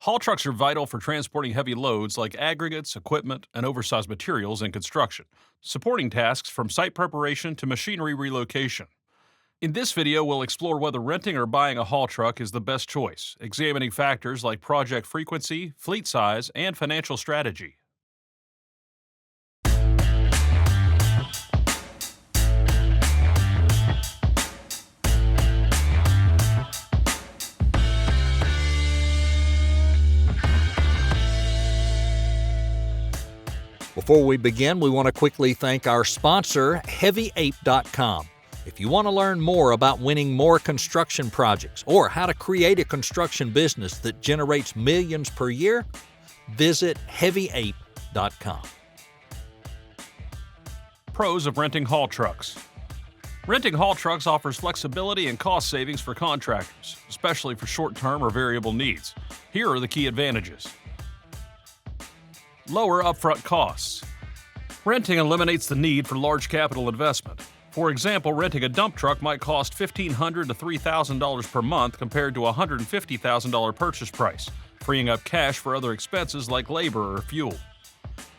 Haul trucks are vital for transporting heavy loads like aggregates, equipment, and oversized materials in construction, supporting tasks from site preparation to machinery relocation. In this video, we'll explore whether renting or buying a haul truck is the best choice, examining factors like project frequency, fleet size, and financial strategy. Before we begin, we want to quickly thank our sponsor, HeavyApe.com. If you want to learn more about winning more construction projects or how to create a construction business that generates millions per year, visit HeavyApe.com. Pros of renting haul trucks. Renting haul trucks offers flexibility and cost savings for contractors, especially for short-term or variable needs. Here are the key advantages. Lower upfront costs. Renting eliminates the need for large capital investment. For example, renting a dump truck might cost $1,500 to $3,000 per month compared to a $150,000 purchase price, freeing up cash for other expenses like labor or fuel.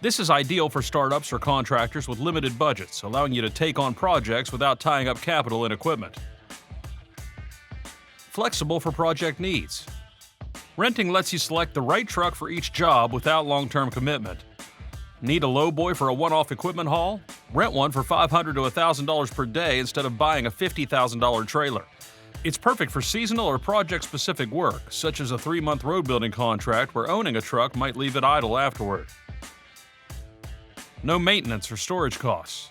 This is ideal for startups or contractors with limited budgets, allowing you to take on projects without tying up capital and equipment. Flexible for project needs. Renting lets you select the right truck for each job without long-term commitment. Need a lowboy for a one-off equipment haul? Rent one for $500 to $1,000 per day instead of buying a $50,000 trailer. It's perfect for seasonal or project-specific work, such as a 3-month road building contract where owning a truck might leave it idle afterward. No maintenance or storage costs.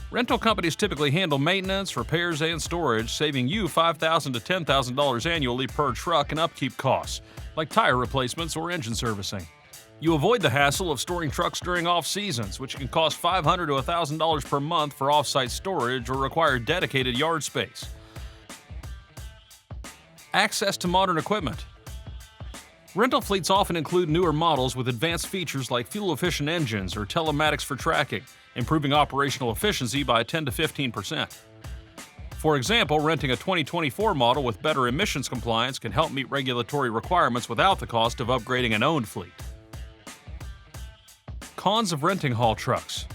Rental companies typically handle maintenance, repairs, and storage, saving you $5,000 to $10,000 annually per truck in upkeep costs, like tire replacements or engine servicing. You avoid the hassle of storing trucks during off-seasons, which can cost $500 to $1,000 per month for off-site storage or require dedicated yard space. Access to modern equipment. Rental fleets often include newer models with advanced features like fuel-efficient engines or telematics for tracking, improving operational efficiency by 10 to 15%. For example, renting a 2024 model with better emissions compliance can help meet regulatory requirements without the cost of upgrading an owned fleet. Cons of renting haul trucks.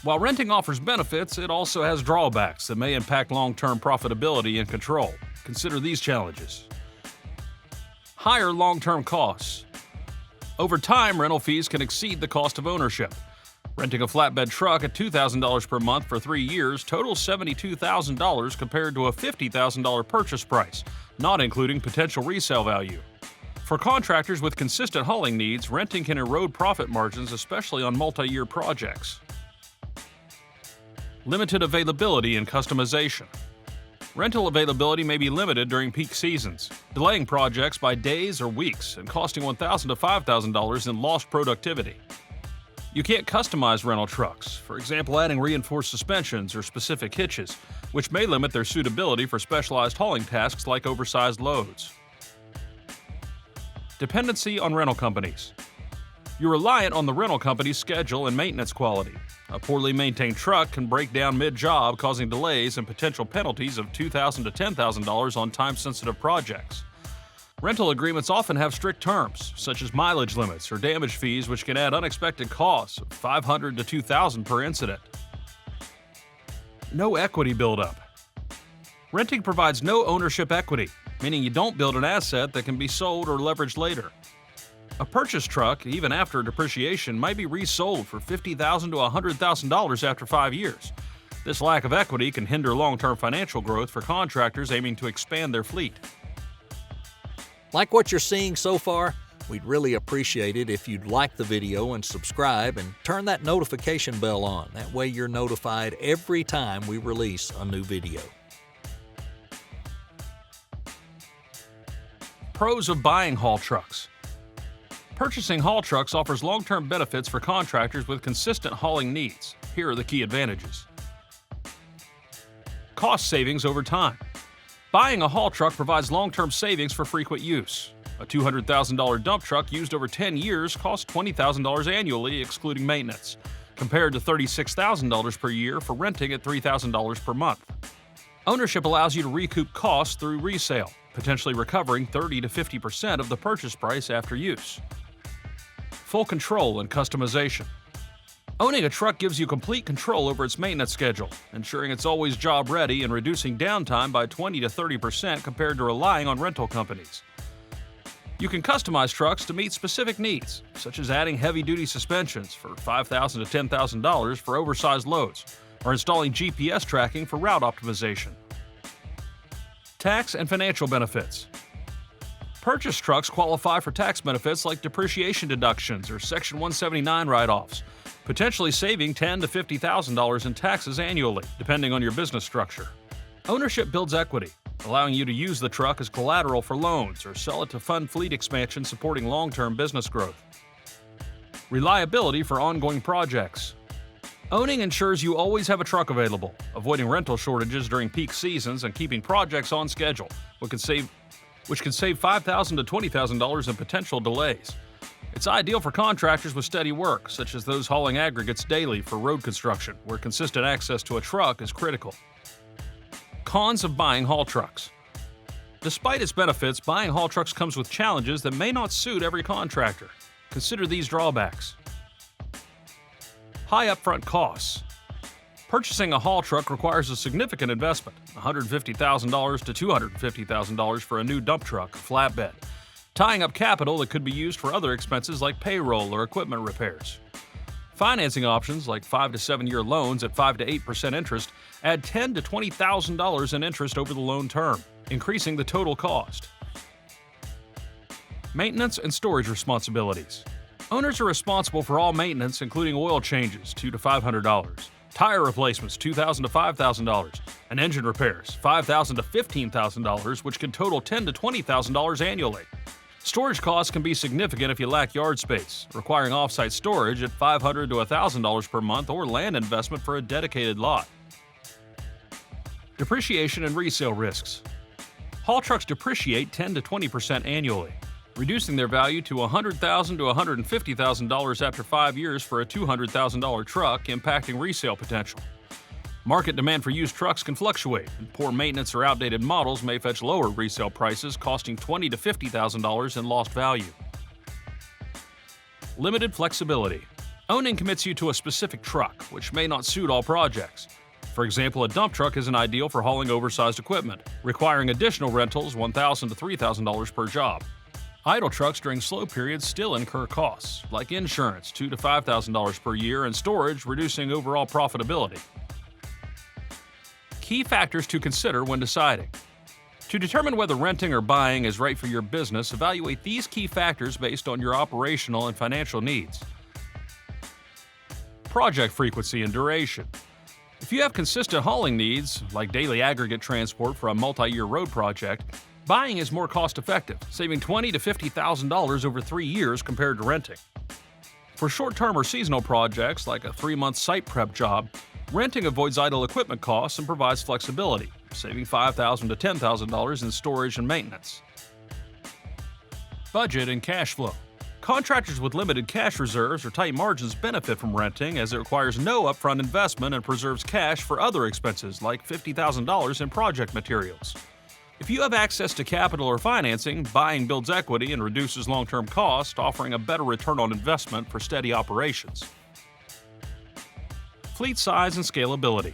While renting offers benefits, it also has drawbacks that may impact long-term profitability and control. Consider these challenges. Higher long-term costs. Over time, rental fees can exceed the cost of ownership. Renting a flatbed truck at $2,000 per month for 3 years totals $72,000 compared to a $50,000 purchase price, not including potential resale value. For contractors with consistent hauling needs, renting can erode profit margins, especially on multi-year projects. Limited availability and customization. Rental availability may be limited during peak seasons, delaying projects by days or weeks and costing $1,000 to $5,000 in lost productivity. You can't customize rental trucks, for example adding reinforced suspensions or specific hitches, which may limit their suitability for specialized hauling tasks like oversized loads. Dependency on rental companies. You're reliant on the rental company's schedule and maintenance quality. A poorly maintained truck can break down mid-job, causing delays and potential penalties of $2,000 to $10,000 on time-sensitive projects. Rental agreements often have strict terms, such as mileage limits or damage fees, which can add unexpected costs of $500 to $2,000 per incident. No equity buildup. Renting provides no ownership equity, meaning you don't build an asset that can be sold or leveraged later. A purchased truck, even after depreciation, might be resold for $50,000 to $100,000 after 5 years. This lack of equity can hinder long-term financial growth for contractors aiming to expand their fleet. Like what you're seeing so far? We'd really appreciate it if you'd like the video and subscribe and turn that notification bell on. That way you're notified every time we release a new video. Pros of buying haul trucks. Purchasing haul trucks offers long-term benefits for contractors with consistent hauling needs. Here are the key advantages. Cost savings over time. Buying a haul truck provides long-term savings for frequent use. A $200,000 dump truck used over 10 years costs $20,000 annually, excluding maintenance, compared to $36,000 per year for renting at $3,000 per month. Ownership allows you to recoup costs through resale, potentially recovering 30 to 50% of the purchase price after use. Full control and customization. Owning a truck gives you complete control over its maintenance schedule, ensuring it's always job ready and reducing downtime by 20 to 30% compared to relying on rental companies. You can customize trucks to meet specific needs, such as adding heavy-duty suspensions for $5,000 to $10,000 for oversized loads, or installing GPS tracking for route optimization. Tax and financial benefits. Purchased trucks qualify for tax benefits like depreciation deductions or Section 179 write-offs, potentially saving $10,000 to $50,000 in taxes annually, depending on your business structure. Ownership builds equity, allowing you to use the truck as collateral for loans or sell it to fund fleet expansion supporting long-term business growth. Reliability for ongoing projects. Owning ensures you always have a truck available, avoiding rental shortages during peak seasons and keeping projects on schedule, which can save $5,000 to $20,000 in potential delays. It's ideal for contractors with steady work, such as those hauling aggregates daily for road construction, where consistent access to a truck is critical. Cons of buying haul trucks. Despite its benefits, buying haul trucks comes with challenges that may not suit every contractor. Consider these drawbacks. High upfront costs. Purchasing a haul truck requires a significant investment, $150,000 to $250,000 for a new dump truck or flatbed, tying up capital that could be used for other expenses like payroll or equipment repairs. Financing options like 5 to 7 year loans at 5 to 8% interest add $10,000 to $20,000 in interest over the loan term, increasing the total cost. Maintenance and storage responsibilities. Owners are responsible for all maintenance, including oil changes, $200 to $500, tire replacements, $2,000 to $5,000, and engine repairs, $5,000 to $15,000, which can total $10,000 to $20,000 annually. Storage costs can be significant if you lack yard space, requiring off-site storage at $500 to $1,000 per month or land investment for a dedicated lot. Depreciation and resale risks. Haul trucks depreciate 10 to 20% annually, reducing their value to $100,000 to $150,000 after 5 years for a $200,000 truck, impacting resale potential. Market demand for used trucks can fluctuate, and poor maintenance or outdated models may fetch lower resale prices, costing $20,000 to $50,000 in lost value. Limited flexibility. Owning commits you to a specific truck, which may not suit all projects. For example, a dump truck isn't ideal for hauling oversized equipment, requiring additional rentals $1,000 to $3,000 per job. Idle trucks during slow periods still incur costs, like insurance $2,000 to $5,000 per year and storage, reducing overall profitability. Key factors to consider when deciding. To determine whether renting or buying is right for your business, evaluate these key factors based on your operational and financial needs. Project frequency and duration. If you have consistent hauling needs, like daily aggregate transport for a multi-year road project, buying is more cost-effective, saving $20,000 to $50,000 over 3 years compared to renting. For short-term or seasonal projects, like a 3-month site prep job, renting avoids idle equipment costs and provides flexibility, saving $5,000 to $10,000 in storage and maintenance. Budget and cash flow. Contractors with limited cash reserves or tight margins benefit from renting, as it requires no upfront investment and preserves cash for other expenses like $50,000 in project materials. If you have access to capital or financing, buying builds equity and reduces long-term cost, offering a better return on investment for steady operations. Fleet size and scalability.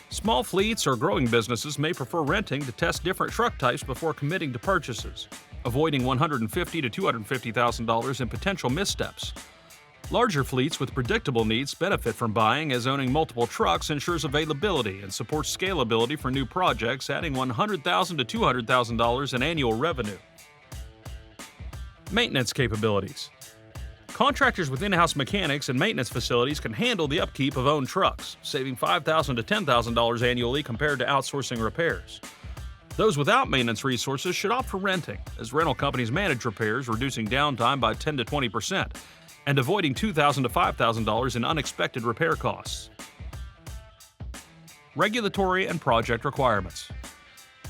Small fleets or growing businesses may prefer renting to test different truck types before committing to purchases, avoiding $150,000 to $250,000 in potential missteps. Larger fleets with predictable needs benefit from buying, as owning multiple trucks ensures availability and supports scalability for new projects, adding $100,000 to $200,000 in annual revenue. Maintenance capabilities. Contractors with in-house mechanics and maintenance facilities can handle the upkeep of owned trucks, saving $5,000 to $10,000 annually compared to outsourcing repairs. Those without maintenance resources should opt for renting, as rental companies manage repairs, reducing downtime by 10 to 20% and avoiding $2,000 to $5,000 in unexpected repair costs. Regulatory and project requirements.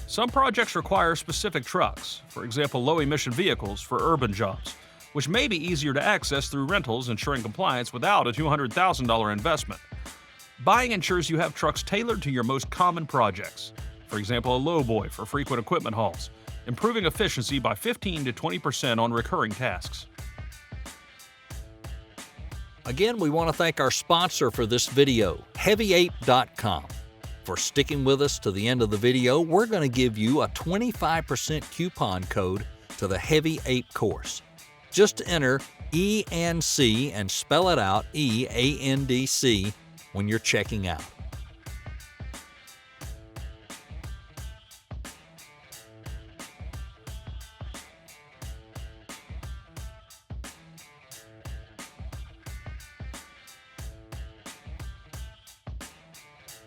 Some projects require specific trucks, for example low-emission vehicles for urban jobs, which may be easier to access through rentals, ensuring compliance without a $200,000 investment. Buying ensures you have trucks tailored to your most common projects. for example, a lowboy for frequent equipment hauls, improving efficiency by 15 to 20% on recurring tasks. Again, we want to thank our sponsor for this video, HeavyApe.com. For sticking with us to the end of the video, we're going to give you a 25% coupon code to the Heavy Ape course. Just enter ENC and spell it out, EANDC, when you're checking out.